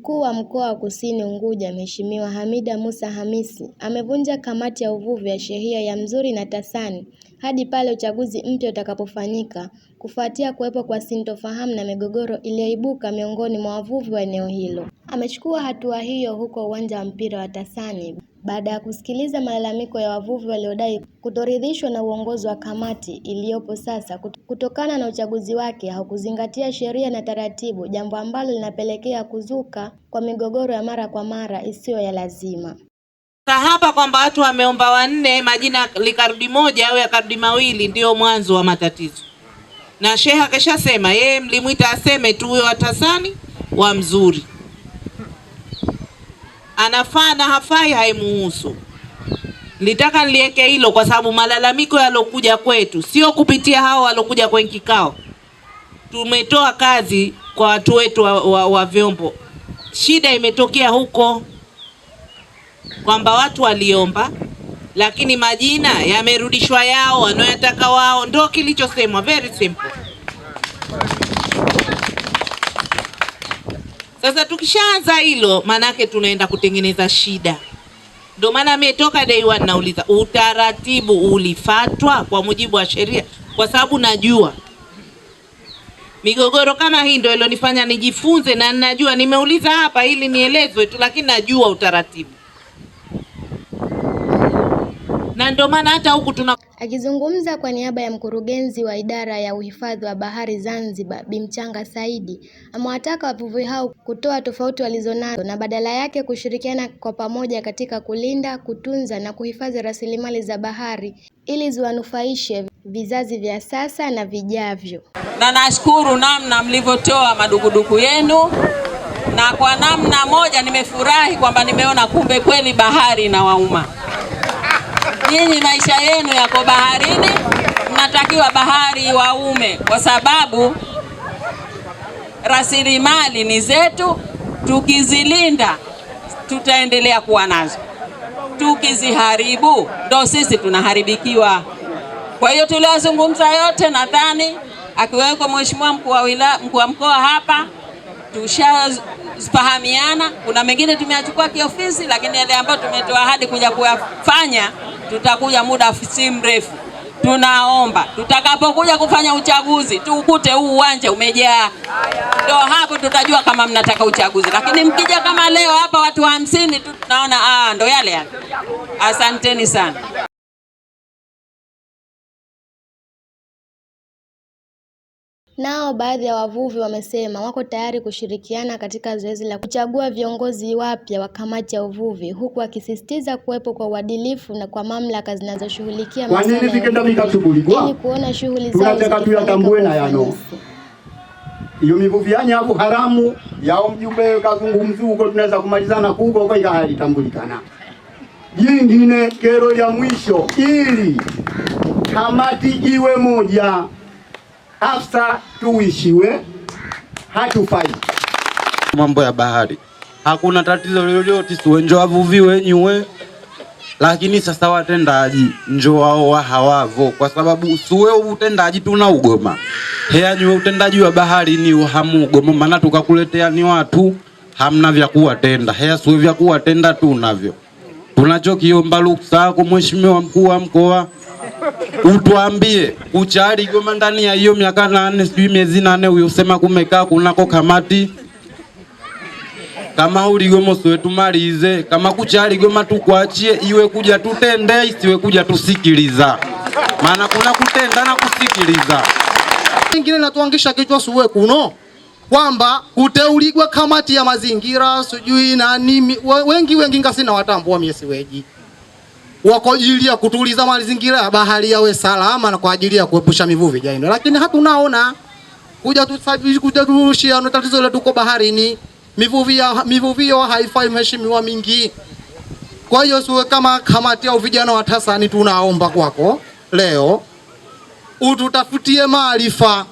Mkuu wa Mkoa wa Kusini Unguja Mheshimiwa Hamida Musa Hamisi amevunja kamati ya uvuvi ya shehia ya Mzuri na Tasani hadi pale uchaguzi mpya utakapofanyika kufuatia kuwepo kwa sintofahamu na migogoro iliyoibuka miongoni mwa wavuvi wa eneo hilo. Amechukua hatua hiyo huko uwanja wa mpira wa Tasani baada ya kusikiliza malalamiko ya wavuvi waliodai kutoridhishwa na uongozi wa kamati iliyopo sasa kutokana na uchaguzi wake haukuzingatia sheria na taratibu, jambo ambalo linapelekea kuzuka kwa migogoro ya mara kwa mara isiyo ya lazima. Hapa kwamba watu wameomba 4 majina likarudi moja au yakarudi mawili ndio mwanzo wa matatizo. Na sheha keshasema yeye mlimuita aseme tu huyo wa Tasani wa Mzuri. Anafaa na hafai haimuhusu. Nitaka nilieke hilo kwa sababu malalamiko yalokuja kwetu sio kupitia hao walokuja kwenye kikao. Tumetoa kazi kwa watu wetu wa vyombo. Shida imetokea huko kwamba watu waliomba lakini majina yamerudishwa yao wanayotaka wao, ndio kilichosemwa. Very simple. Sasa tukishaanza hilo manake tunaenda kutengeneza shida. Ndio maana mimi toka day one nauliza utaratibu ulifuatwa kwa mujibu wa sheria, kwa sababu najua migogoro kama hii ndio ilonifanya nijifunze, na najua nimeuliza hapa ili nielezwe tu, lakini najua utaratibu. Na ndio maana hata huku Akizungumza kwa niaba ya mkurugenzi wa idara ya uhifadhi wa bahari Zanzibar, Bimchanga Saidi, amewataka wavuvi hao kutoa tofauti walizonazo na badala yake kushirikiana kwa pamoja katika kulinda, kutunza na kuhifadhi rasilimali za bahari ili ziwanufaishe vizazi vya sasa na vijavyo. Na nashukuru namna mlivyotoa madukuduku yenu, na kwa namna moja nimefurahi kwamba nimeona kumbe kweli bahari na wauma. Nyinyi maisha yenu yako baharini, mnatakiwa bahari waume, kwa sababu rasilimali ni zetu. Tukizilinda tutaendelea kuwa nazo, tukiziharibu ndo sisi tunaharibikiwa. Kwa hiyo tuliozungumza yote nadhani akiweko mheshimiwa mkuu wa mkoa hapa tushafahamiana. Kuna mengine tumeachukua kiofisi, lakini yale ambayo tumetoa ahadi kuja kuyafanya tutakuja muda si mrefu. Tunaomba tutakapokuja kufanya uchaguzi tukute huu uwanja umejaa, ndio hapo tutajua kama mnataka uchaguzi. Lakini mkija kama leo hapa watu 50 tu tunaona ndio yale yale. Asanteni sana. Nao baadhi ya wavuvi wamesema wako tayari kushirikiana katika zoezi la kuchagua viongozi wapya wa kamati ya uvuvi, huku wakisisitiza kuwepo kwa uadilifu na kwa mamlaka zinazoshughulikia masuala ili kuona shughuli zao tuyatambue na yano. Iyo mivuvi yani hapo haramu yao mjumbe kazungumzu huko tunaweza kumalizana kuko kwa halitambulikana. Jingine kero ya mwisho ili kamati iwe moja, afsa tuishiwe hatufai. Mambo ya bahari hakuna tatizo lolote, siwenjo wavuvi wenyewe, lakini sasa watendaji njo wao hawavo, kwa sababu suwe utendaji tunaugoma. Hea nywe utendaji wa bahari ni hamugoma, maana tukakuletea ni watu hamna vya kuwatenda. Hea suwe vya kuwatenda tunavyo. Tunachokiomba ruksa kwa mheshimiwa mkuu wa mkoa, utuambie uchari goma ndani ya hiyo miaka 8 sijui miezi 8 uyosema kumekaa kunako kamati. Kama uligoma sowe tumalize, kama kuchari goma tukuachie, iwe kuja tutende isiwe kuja tusikiliza. Maana kuna kutenda na kusikiliza. Wengine natuangisha kichwa suwe kuno kwamba uteuligwa kamati ya mazingira sijui nani, wengi ngasina watambua miesi weji wako ajili ya kutuliza mazingira ya bahari yawe salama na kwa ajili ya kuepusha mivuvi jaino, lakini hatunaona kuja turushia tatizo letu kwa baharini. Mivuvi haifai mheshimiwa mingi. Kwa hiyo suwe kama kamati ya vijana wa Tasani tunaomba kwako leo ututafutie maarifa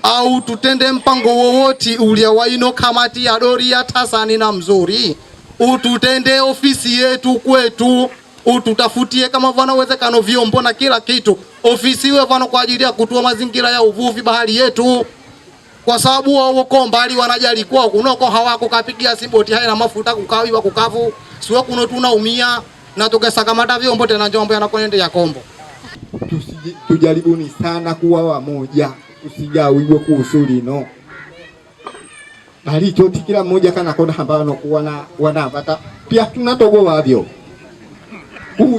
au tutende mpango wowote ule wa ino kamati ya dori ya Tasani na Mzuri, ututende ofisi yetu kwetu, ututafutie kama vanawezekano vyombo na kila kitu, ofisi iwe vano kwa ajili ya kutoa mazingira ya uvuvi bahari yetu. kwa sababu wao uko mbali wanajali kwao kunoko hawako kapigia simboti haina mafuta kukawiwa kukavu sio kuno tunaumia na tukasakamata vyombo tena njombo yanakwenda ya kombo. Tujaribuni sana kuwa wamoja, usigawiwe kuusuli no. Bali choti kila mmoja kana kona ambao wanapata pia tunatogo wavyo.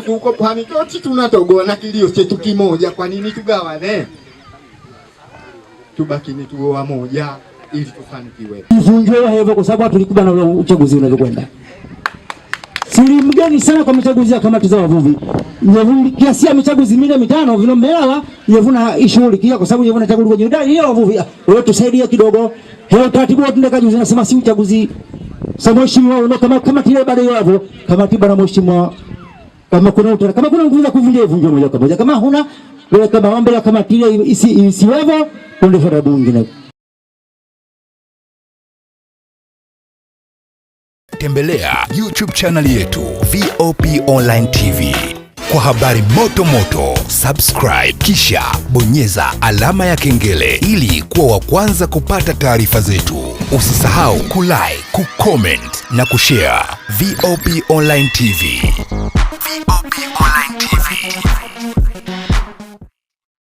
Uko pani choti tunatogo na kilio chetu kimoja, kwa nini tugawane? Tubakini tuwe wamoja ili tufanikiwe. Mvunjwe hivyo kwa sababu tulikubana ule uchaguzi unavyokwenda. Siri mgeni sana kwa michaguzi ya kamati za wavuvi. Nyevuni kiasi ya michaguzi 4-5 vinombelewa nyevuna ishughulikia kwa sababu nyevuna chaguzi kwenye ndani ya wavuvi. Wewe tusaidie kidogo. Leo taratibu tunataka juzi nasema si uchaguzi. Sasa mheshimiwa uno kama kile bado yapo kama tiba na mheshimiwa kama kuna nguvu za kuvunja vunja moja kwa moja. Kama huna wewe kama ombe kama kile isiwevo ndio fara bunge. Tembelea YouTube channel yetu VOP Online TV kwa habari moto moto. Subscribe kisha bonyeza alama ya kengele ili kuwa wa kwanza kupata taarifa zetu. Usisahau kulike, kucomment na kushare. VOP Online TV. VOP Online TV.